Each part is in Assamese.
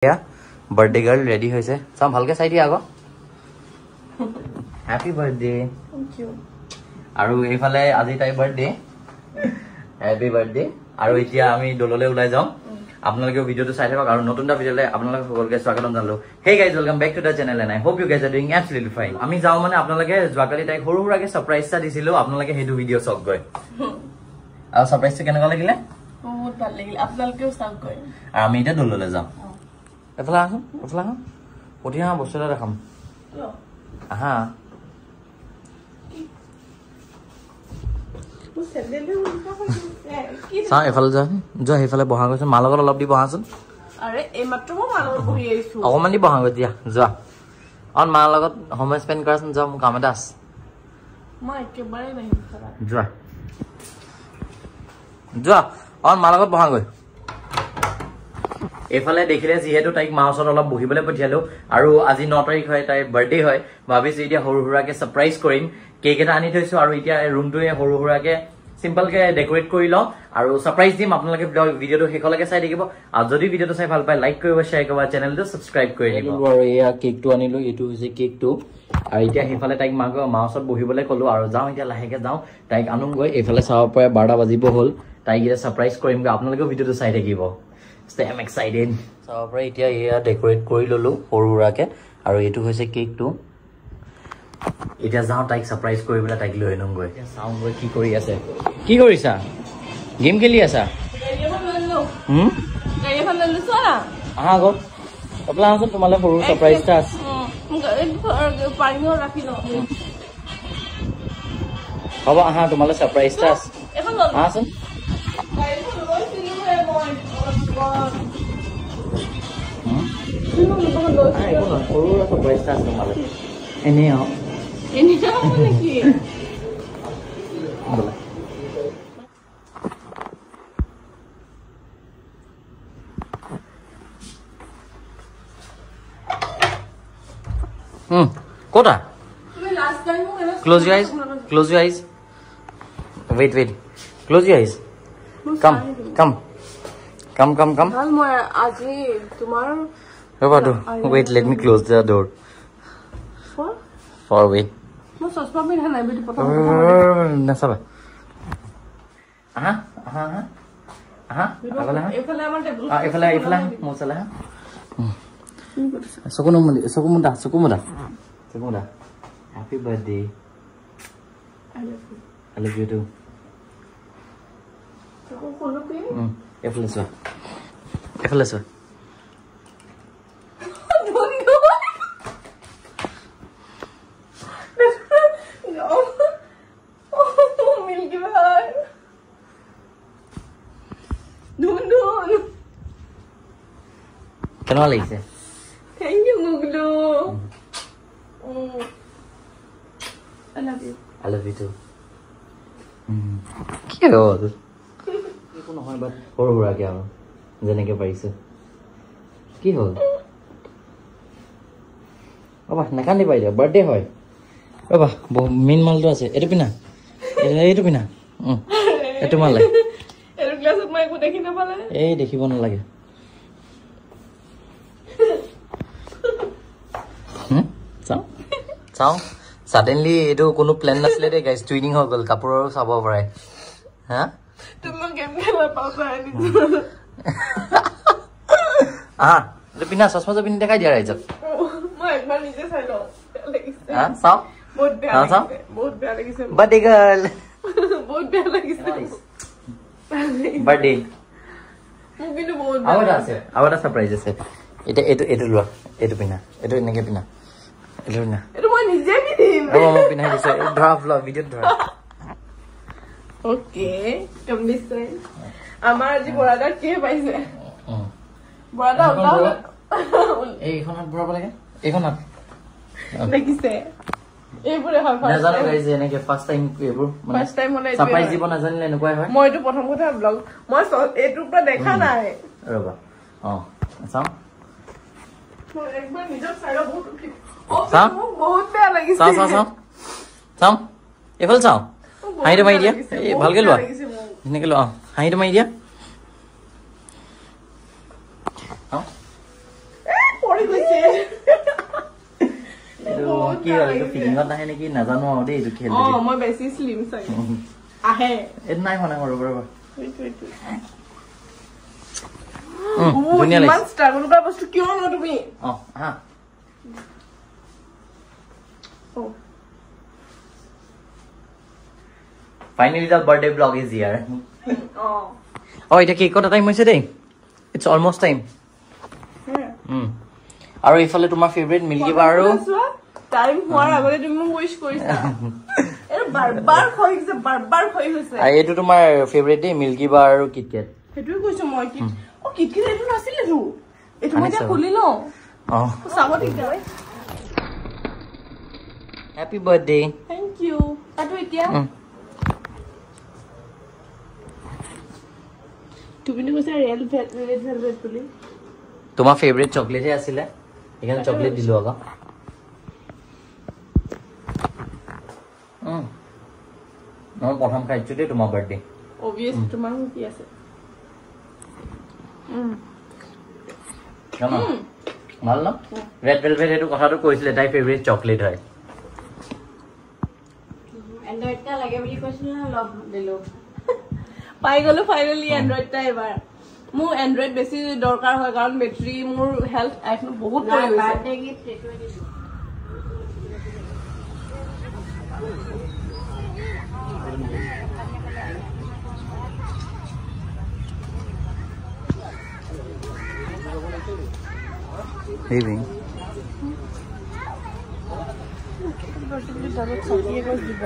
बर्थडे गर्ल रेडी होइसे सब ভালকে চাই দিয়া আগো হ্যাপি বার্থডে थैंक यू আৰু এইফালে আজি তাই বাৰ্থডে হ্যাপি বাৰ্থডে আৰু এতিয়া আমি দললে ওলাই যাম আপোনালোকে ভিডিওটো চাই থাকক আৰু নতুনটা ভিডিওলে আপোনালোক সকলোকে স্বাগতম জনালো hey guys welcome back to the channel and I hope you guys are doing absolutely fine আমি যাও মানে আপোনালোকে জৱাকালি তাই সৰু সৰুকে সাৰপ্ৰাইজটা দিছিলো আপোনালোকে হেতু ভিডিও চক গৈ আৰু সাৰপ্ৰাইজটো কেনেকুৱা লাগিলে বহুত ভাল লাগিল আপোনালোকেও চাওক গৈ আৰু আমি এটা দললে যাম এফলা ওঠিয়া বস্তুটা দেখাম আহা চাও এফালে যা সেইফালে বহা গৈছে মাৰ লগত অলপ দি বহাচোন আৰে এই মাত্ৰ মই মাৰ লগত বহি আইছো অকমান দি বহা গৈ দিয়া যোৱা অন মাৰ লগত সময় স্পেন্ড কৰাচোন যাও মোৰ কাম এটা আছে মই একেবাৰে নাই যোৱা অন মাৰ লগত বহা গৈ এফালে দেখিলে যিহেতু তাইক মাউসত অলপ বহিবলৈ পঠিয়ালো আৰু আজি 9 তাৰিখ হয় তাই বাৰ্থডে হয় ভাবিছো এতিয়া সৰু সৰুকে সাৰপ্ৰাইজ কৰিম কেক এটা আনি থৈছো আৰু এতিয়া ৰুমটোৱে সৰু সৰুকে সিম্পল কে ডেকোৰেট কৰি লও আৰু সাৰপ্ৰাইজ দিম আপোনালোকে ভিডিওটো হেকলৈকে চাই থাকিব আৰু যদি ভিডিওটো চাই ভাল পায় লাইক কৰিব শেয়াৰ কৰিব চেনেলটো সাবস্ক্ৰাইব কৰি দিব আৰু এয়া কেকটো আনিলো এটো হৈছে কেকটো আৰু এতিয়া হেফালে তাইক মাউসত বহিবলৈ কলো আৰু যাও এতিয়া লাহেকে যাও তাইক আনুম গৈ এফালে চাব পাৰে 12টা বাজিব হল তাইক এটা সাৰপ্ৰাইজ কৰিম আপোনালোকে ভিডিওটো চাই থাকিব So I'm excited. So right here, here decorate kori lolo horurake. Aru etu hoise cake tu. It has now like surprise kori bola like loi nong goi. Sound goi ki kori ase? Ki kori sa? Game ke liye sa? Gaya phan lolo sona. Aha go. Apla hasun tumale horu surprise ta. Paringo rakhi lo. Haba aha tumale surprise ta. Hasun. Kota? Close your eyes. Close your eyes. Wait. Close your eyes. Come. Hal moi aji tumar Wait, let me close the door. For wait. Mo sospa mein hai na beti pata na sab. Aha. efale amar table Efale mo sala. Sukumunda. Happy birthday. I love you too. Efale so. Kenapa lagi? Thank you, Guglu. I love you. I love you too. Cute. Itu নহয় বাট সৰু সৰুকে আৰু যেনেকে পাইছে কি হ'ল বাবা নাকান্দি পাই দিয়া বাৰ্থডে হয় বাবা মেইন মালটো আছে এটো পিনা এটো মালে এটো গ্লাছত মই একো দেখি নাপালে এই দেখিব নালাগে চাও সাডেনলি এটো কোনো প্ল্যান নাছিলে দে গাইস টুইনিং হৈ গল কাপোৰৰ চাব পাৰে হা তুমি গেম খেলা পাউছা আনি পিনা চশমা যে পিনি দেখাই দিয়া ৰাইজক মই একবাৰ নিজে চাই লও লাগিছে চাও বহুত বেয়া লাগিছে বাৰ্থডে গাৰ্ল বহুত বেয়া লাগিছে বাৰ্থডে মোক কিন্তু বহুত আৰু এটা সাৰপ্ৰাইজ আছে এইটো লোৱা এইটো পিনা এইটো এনেকে পিনা এইটো মই নিজে পিন্ধিম মই পিন্ধাই দিছে ধৰা ভ্লগ ভিডিঅ'ত ধৰা ওকে কম্বিছাই আমাৰ আজি বৰাদা কি পাইছে বৰাদা এইখনত ভৰাব লাগে এইখনত দেখিছে এইবোৰে হয় নাজানো গাইজ এনেকে ফাৰ্ষ্ট টাইম এইবোৰ ফাৰ্ষ্ট টাইম হলে সাৰপ্ৰাইজ দিব নাজানিলে এনেকুৱাই হয় মইতো প্ৰথম কথা ব্লগ মই এইটোৰ পৰা দেখা নাই ৰবা চাও মই একবাৰ নিজৰ চাইডত বহুত বেয়া লাগিছে চাও এইফালে চাও হাঁহিটো মাৰি দিয়া ভালকে লোৱা ধুনীয়াকে লোৱা হাঁহিটো মাৰি দিয়া কি হ'ল এইটো ফিলিংত নাহে নেকি নাজানো আৰু দেই এইটো খেল মই বেছি স্লিম চাগে আহে এইটো নাই হোৱা নাই ৰ'ব ৰ'ব ইমান ষ্ট্ৰাগল কৰা বস্তু কিয় ন তুমি হা Finally, the birthday vlog is here. It's cake time. It's almost time. Are you favorite Milky Bar? Time for a wish for it. I ate to my favorite day Milky Bar Kit Kat. It will go to my kit. Oh, Kit Kat, it was a Kulino. Happy birthday. Thank you. Tuma favorite chocolate hai asile ekhane chocolate dilu aga no prothom khaichu de tuma birthday obvious tuma ki ase kama mal na red velvet etu kotha to koisile tai favorite chocolate hoy android ta lage boli koisile na love dilo পাই গলো ফাইনালি এন্ড্ৰইড টা এবাৰ মু এন্ড্ৰইড বেছি দৰকাৰ হয় কাৰণ বেটাৰী মোৰ হেলথ আইফোন বহুত পৰি গৈছে বাৰ্থডে গিফট এটো দিছো baby বাৰ্থডে ডালত চাকি এগছ দিব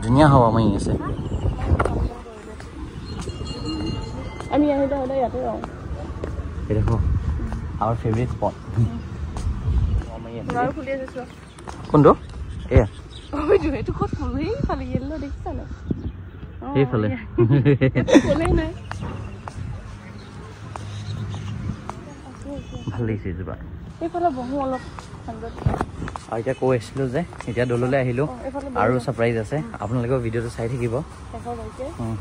ধুনীয়া হাৱা মাৰি আছে আমি আহিলে হলে ইয়াতে যাওঁ এই দেখো our favorite spot আৰু খুলি আছে কোনটো এয়া ওই যে এটো কত ফুলই খালি ইয়েলো দেখিছা না এই ফলে ফুলই নাই ভাল লাগিছে জবা এই ফলে বহু অলপ ঠাণ্ডা আৰু এতিয়া কৈ আছিলো যে এতিয়া দললৈ আহিলো আৰু সাৰপ্ৰাইজ আছে আপোনালোকে ভিডিওটো চাই থাকিব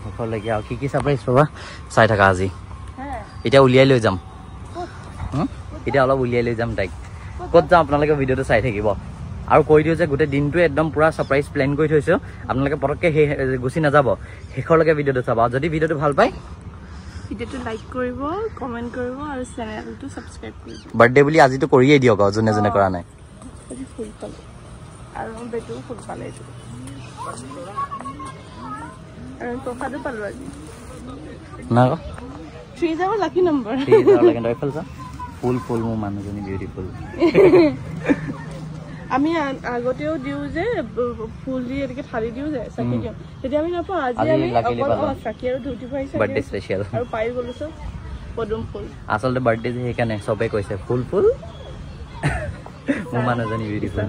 শেষলৈকে আৰু কি সাৰপ্ৰাইজ পাবা চাই থাকা আজি এতিয়া উলিয়াই লৈ যাম এতিয়া অলপ উলিয়াই লৈ যাম তাইক ক'ত যাম আপোনালোকে ভিডিওটো চাই থাকিব আৰু কৈ দিও যে গোটেই দিনটো একদম পুৰা সাৰপ্ৰাইজ প্ল্যান কৰি থৈছো আপোনালোকে পটককে গুছি নাযাব শেষলৈকে ভিডিওটো চাব আৰু যদি ভিডিওটো ভাল পায় ভিডিওটো লাইক কৰিব কমেন্ট কৰিব আৰু চেনেলটো সাবস্ক্ৰাইব কৰিব বাৰ্থডে বুলি আজিটো কৰিয়ে দিয়ক যোনে যোনে কৰা নাই আজি ফুল পালে আৰু বেটো ফুল পালে আৰু তোফাটো পালো আজি না 3 is our lucky number 3 is our lucky number ফুল মোৰ মানুহজনী বিউটিফুল আমি আগতেও দিও যে ফুল দি একে থালি দিও যে সাকি দিও তেতিয়া আমি নাপা আজি আমি সাকি আৰু ধুতি পাইছে বাৰ্থডে স্পেশাল আৰু পাই গলছো পদম ফুল আসলে বাৰ্থডে যে হেকানে সবে কৈছে ফুল মোৰ মানুহজনী বিউটিফুল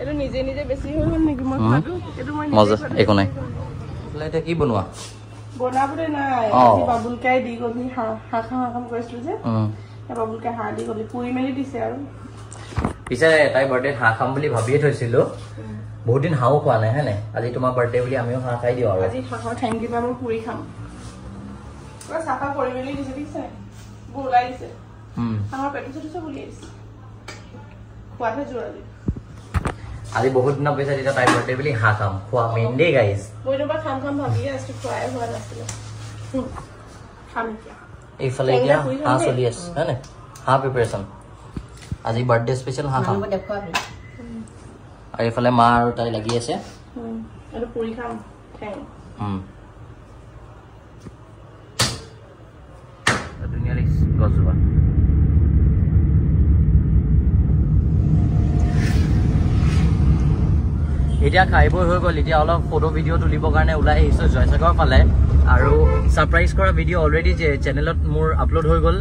এটো নিজে নিজে বেছি হৈ গল নেকি মই খাটো এটো মই মজা একো নাই এটা কি বনোৱা বনাবলে নাই আজি বাবুলকাই দি গলি হাখাম কৰিছিল যে বাবুলকাই হা দি গলি পুৰি মেলি দিছে আৰু পিছে তাই বাৰ্থডে হা খাম বুলি ভাবিয়ে থৈছিলো বহুত দিন হাও খোৱা নাই হয়নে আজি তোমাৰ বাৰ্থডে বুলি আমিও হা খাই দিও আৰু আজি হাখাও থ্যাংক ইউ মই পুৰি খাম পুৰা সাফা কৰি মেলি দিছে দিছে বুলাই দিছে আমাৰ পেটটো চুটো চব বুলাই দিছে খোৱাতে জোৰালি আজি বহুত দিনৰ পিছত এটা তাই বাৰ্থডে বুলি হা খাম খোৱা মেইন ডে গাইজ মই নবা খাম ভাবি আছো খোৱাই হোৱা নাছিল খাম কি এইফালে এতিয়া হা চলি আছে হয়নে হা প্ৰিপাৰেচন আজি বাৰ্থডে স্পেশাল হা খাম আৰু এইফালে মা আৰু তাই লাগি আছে আৰু পুৰি খাম ঠেং ধুনীয়া লাগিছে গছজোপা এতিয়া খাই বৈ হৈ গ'ল এতিয়া অলপ ফটো ভিডিঅ' তুলিবৰ কাৰণে ওলাই আহিছোঁ জয়সাগৰ ফালে আৰু ছাৰপ্ৰাইজ কৰা ভিডিঅ' অলৰেডি চেনেলত মোৰ আপলোড হৈ গ'ল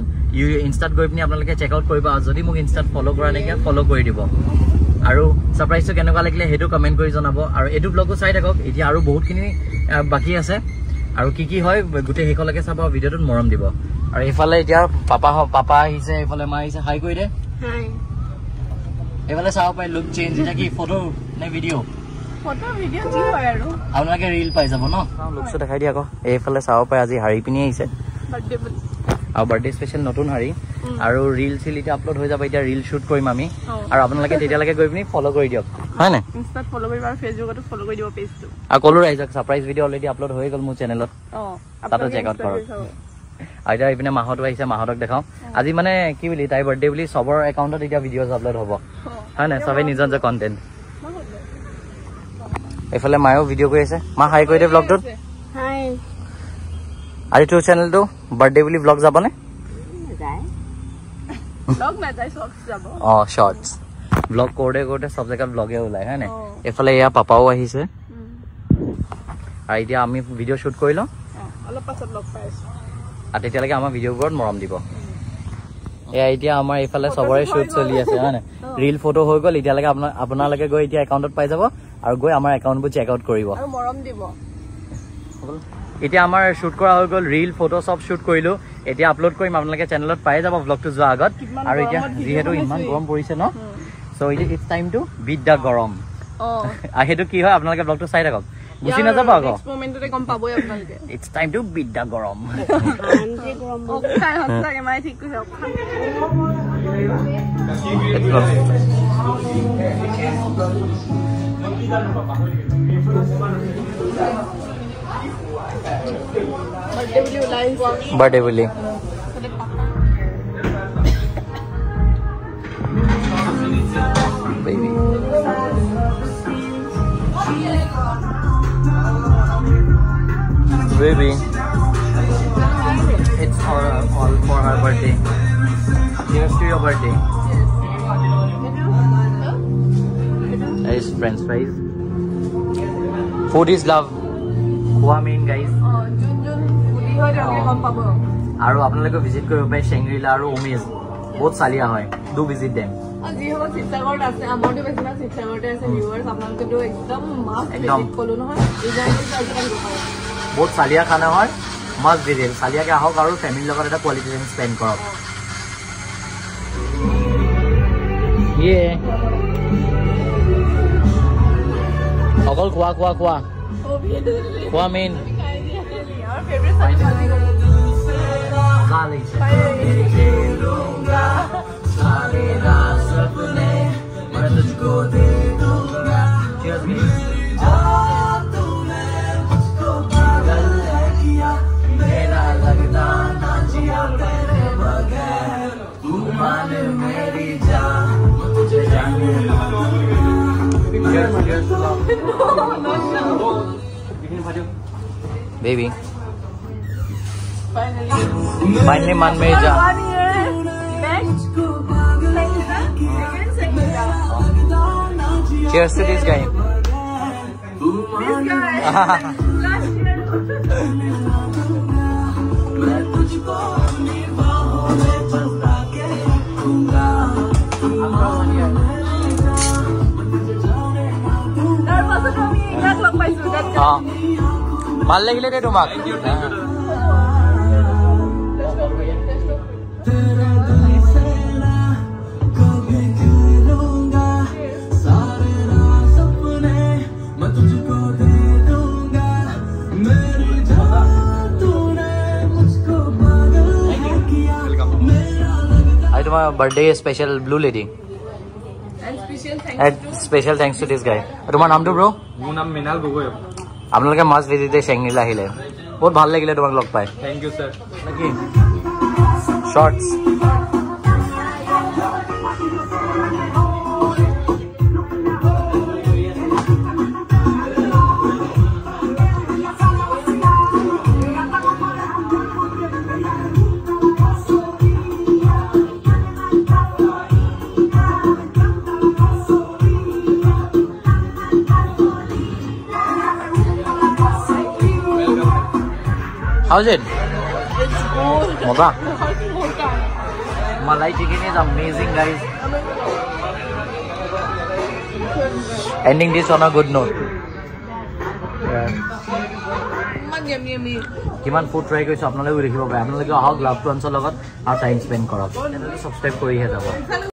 ইনষ্টাত গৈ পিনি আপোনালোকে চেক আউট কৰিব আৰু যদি মোক ইনষ্টাত ফ'ল' কৰা নাইকিয়া ফ'ল' কৰি দিব আৰু ছাৰপ্ৰাইজটো কেনেকুৱা লাগিলে সেইটো কমেণ্ট কৰি জনাব আৰু এইটো ব্লগো চাই থাকক এতিয়া আৰু বহুতখিনি বাকী আছে আৰু কি হয় গোটেই শেষলৈকে চাব ভিডিঅ'টোত মৰম দিব আৰু এইফালে এতিয়া পাপা আহিছে এইফালে মা আহিছে হাই কৰি দে এইফালে চাব পাৰি লুক চেঞ্জ এতিয়া কি ফটো নে ভিডিঅ' আপোনালোকে ৰিল পাই যাব ন লুকটো দেখাই দিয়ে আকৌ এইফালে চাব পাৰে আজি শাৰী পিন্ধি আহিছে আৰু বাৰ্থডে স্পেচিয়েল নতুন শাৰী আৰু ৰিল চিল এতিয়া আপলোড হৈ যাব এতিয়া ৰিল শ্বুট কৰিম আমি আৰু আপোনালোকে তেতিয়ালৈকে গৈ পিনি ফ'ল' কৰি দিয়ক হয় নাই ইনষ্টাত ফ'ল' কৰিব আৰু ফেচবুকতো ফ'ল' কৰি দিব পেজটো আৰু ক'লো ৰাইজক ছাৰপ্ৰাইজ ভিডিঅ' অলৰেডি আপলোড হৈ গ'ল মোৰ চেনেলত তাতো চেক আউট কৰক আৰু এতিয়া এইপিনে মাহতো আহিছে মাহতক দেখাওঁ আজি মানে কি বুলি তাইৰ বাৰ্থডে বুলি চবৰ একাউণ্টত এতিয়া ভিডিঅ'জ আপলোড হ'ব হয় নাই চবেই নিজৰ নিজৰ কণ্টেণ্ট এইফালে মায়েও ভিডিঅ' কৰি আছে মা হাই কৰি দে ব্লগটোত আজি তোৰ চেনেলটো বাৰ্থডে বুলি ব্লগ যাবনে অঁ শ্বৰ্টছ ব্লগ কৰোঁতে চব জেগাত ব্লগে ওলাই হয় নাই এইফালে এয়া পাপাও আহিছে আৰু এতিয়া আমি ভিডিঅ' শ্বুট কৰি লওঁ অলপ পাছত লগ পাই আছো আৰু তেতিয়ালৈকে আমাৰ ভিডিঅ'বোৰত মৰম দিব এয়া এতিয়া আমাৰ এইফালে চবৰে শ্বুট চলি আছে হয় নাই ৰিল ফটো হৈ গ'ল এতিয়ালৈকে আপোনালোকে গৈ এতিয়া একাউণ্টত পাই যাব আৰু গৈ আমাৰ একাউণ্টবোৰ চেক আউট কৰিব মৰম দিব এতিয়া আমাৰ শ্বুট কৰা হৈ গ'ল ৰিল ফটো চব শ্বুট কৰিলোঁ এতিয়া আপলোড কৰিম আপোনালোকে চেনেলত পাই যাব ব্লগটো যোৱাৰ আগত আৰু এতিয়া যিহেতু ইমান গৰম পৰিছে now so' it's time to beat the গৰম আৰু সেইটো কি হয় আপোনালোকে ব্লগটো চাই থাকক গুচি নাযাব আকৌ it's time to beat the গৰম বাৰ্থডে বুলি baby baby it's all for her birthday here's to your birthday that is french fries food is love খোৱা মেইন গাইজ আৰু আপোনালোকে ভিজিট কৰিব পাৰে চেংগ্ৰিলা আৰু উমেশ বহুত চালিয়া হয় ডু ভিজিট দেম যিসকল শিৱসাগৰত আছে আমাৰতো বেছিভাগ শিৱসাগৰতে আছে ভিউৱাৰ্ছ আপোনালোকেতো একদম ক'লো নহয় বহুত চালিয়া খানা হয় মাষ্ট ভিজিট চালিয়াকে আহক আৰু ফেমিলিৰ লগত এটা কোৱালিটি টাইম স্পেণ্ড কৰক অকল খোৱা খোৱা খোৱা খোৱা main Baby. Finally, man mein ja. Cheers to this guy. This guy. Last year. ভাল লাগিলে দে তোমাক তোমাৰ birthday special blue lady special thanks two দিছ গাই তোমাৰ নামটো ব্ৰ মোৰ নাম মৃণাল গগৈ আপোনালোকে মাছ ভিজিটে চেংগ্ৰিলা আহিলে বহুত ভাল লাগিলে তোমাক লগ পাই থেংক ইউ ছাৰ নেকি shorts How's it? It's good. Moga. Mocha. Malai chicken is amazing, guys. Ending this on a good note. Yummy. কিমান ফুড ট্ৰাই কৰিছো আপোনালোকে দেখিব পাৰে আপোনালোকে আহক লাভ টু আনছৰ লগত আৰু টাইম স্পেণ্ড কৰক সাবস্ক্ৰাইব কৰিহে যাব